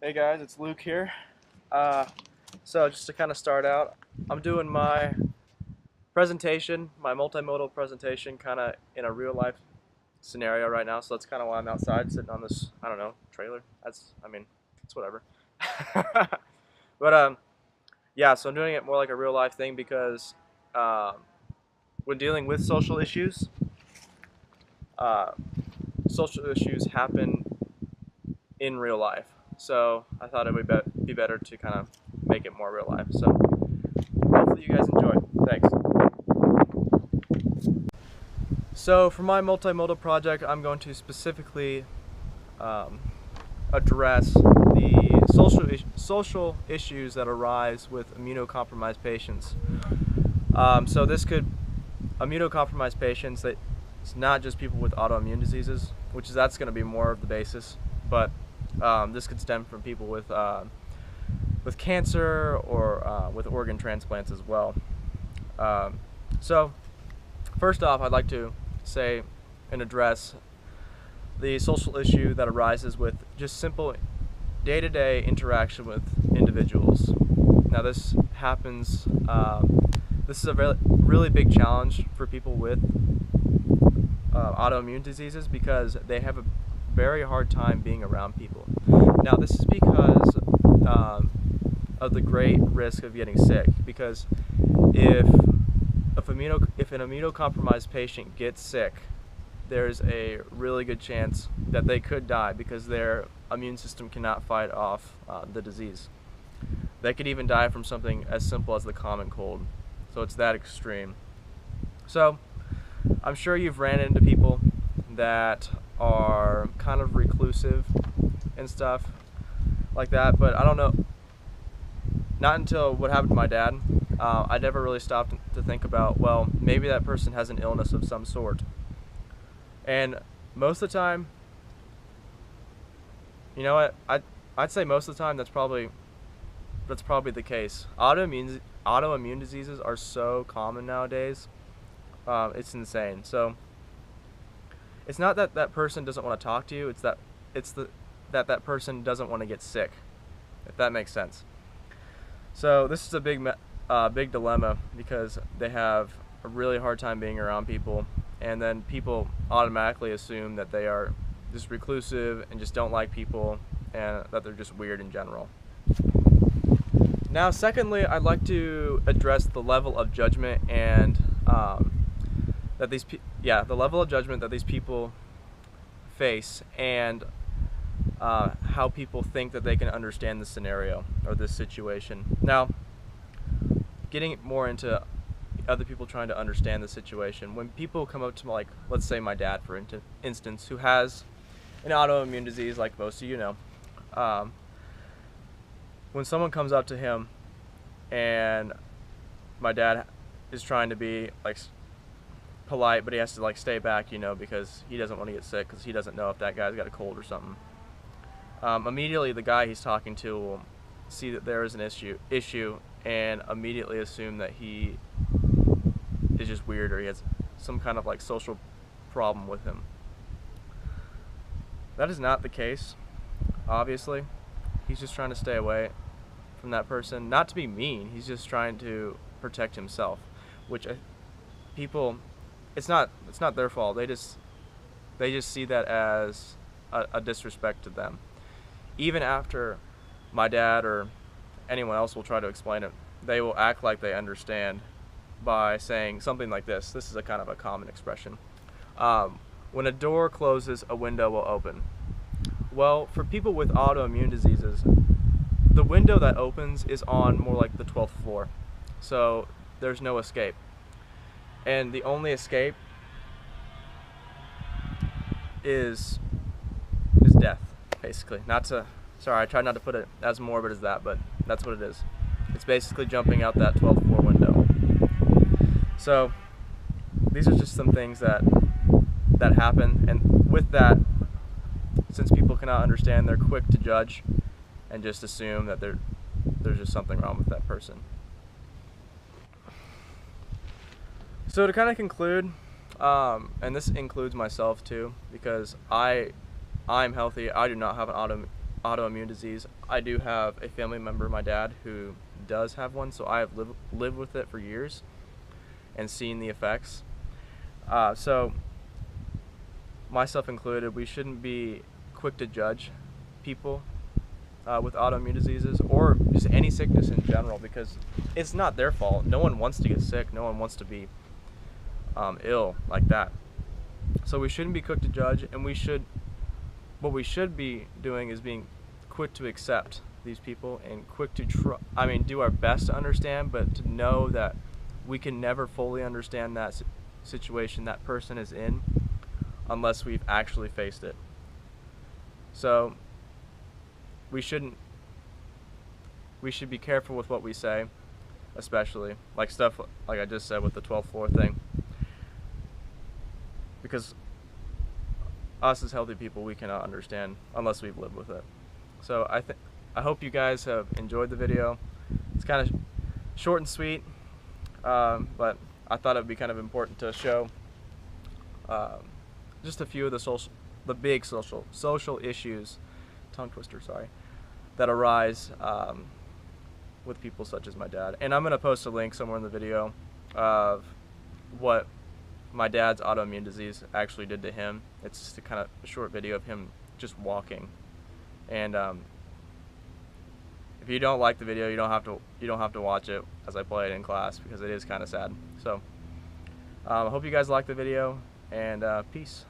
Hey guys, it's Luke here. So just to kind of start out, I'm doing my presentation, my multimodal presentation, kind of in a real life scenario right now. So that's kind of why I'm outside sitting on this, I don't know, trailer. It's whatever. But yeah, so I'm doing it more like a real life thing because um, when dealing with uh, social issues happen in real life. So I thought it would be better to kind of make it more real life. So hopefully you guys enjoy. Thanks. So for my multimodal project, I'm going to specifically um, address the social issues that arise with immunocompromised patients. So this could immunocompromised patients. That it's not just people with autoimmune diseases, that's going to be more of the basis, but this could stem from people with cancer or with organ transplants as well. So first off, I'd like to say and address the social issue that arises with just simple day-to-day interaction with individuals. Now this happens, this is a really big challenge for people with autoimmune diseases because they have a very hard time being around people. Now this is because of the great risk of getting sick, because if an immunocompromised patient gets sick, there's a really good chance that they could die because their immune system cannot fight off the disease. They could even die from something as simple as the common cold. So it's that extreme. So I'm sure you've ran into people that are kind of reclusive and stuff like that, but I don't know, not until what happened to my dad, I never really stopped to think about, well, maybe that person has an illness of some sort. And most of the time, you know what, I'd say most of the time that's probably the case. Autoimmune diseases are so common nowadays. It's insane. So it's not that that person doesn't want to talk to you, that person doesn't want to get sick, if that makes sense. So this is a big dilemma because they have a really hard time being around people, and then people automatically assume that they are just reclusive and just don't like people and that they're just weird in general. Now secondly, I'd like to address the level of judgment and the level of judgment that these people face, and how people think that they can understand the scenario or this situation. Now, getting more into other people trying to understand the situation. When people come up to me, like, let's say my dad, for instance, who has an autoimmune disease, like most of you know, when someone comes up to him and my dad is trying to be like polite, but he has to like stay back, because he doesn't want to get sick, because he doesn't know if that guy's got a cold or something. Immediately the guy he's talking to will see that there is an issue and immediately assume that he is just weird, or he has some kind of like social problem with him. That is not the case, obviously. He's just trying to stay away from that person, not to be mean. He's just trying to protect himself, which people, it's not their fault. They just see that as a disrespect to them. Even after my dad or anyone else will try to explain it, they will act like they understand by saying something like this. This is a kind of a common expression. When a door closes, a window will open. Well, for people with autoimmune diseases, the window that opens is on more like the 12th floor. So there's no escape. And the only escape is death, basically. Sorry, I tried not to put it as morbid as that, but that's what it is. It's basically jumping out that 12th floor window. So these are just some things that happen, and with that, since people cannot understand, they're quick to judge and just assume that there's just something wrong with that person. So to kind of conclude, and this includes myself too, because I'm healthy. I do not have an autoimmune disease. I do have a family member, my dad, who does have one, so I have lived with it for years and seen the effects. So myself included, we shouldn't be quick to judge people with autoimmune diseases or just any sickness in general, because it's not their fault. No one wants to get sick. No one wants to be ill like that. So we shouldn't be quick to judge, and what we should be doing is being quick to accept these people and quick to do our best to understand, but to know that we can never fully understand that situation that person is in unless we've actually faced it. So we should be careful with what we say, especially like stuff like I just said with the 12th floor thing, because us as healthy people, we cannot understand unless we've lived with it. So I hope you guys have enjoyed the video. It's kind of short and sweet, but I thought it would be kind of important to show just a few of the big social issues, tongue twister, sorry, that arise with people such as my dad. And I'm going to post a link somewhere in the video of what my dad's autoimmune disease actually did to him. It's just a kind of short video of him just walking. And if you don't like the video, you don't have to watch it as I play it in class, because it is kind of sad. So I hope you guys like the video, and peace.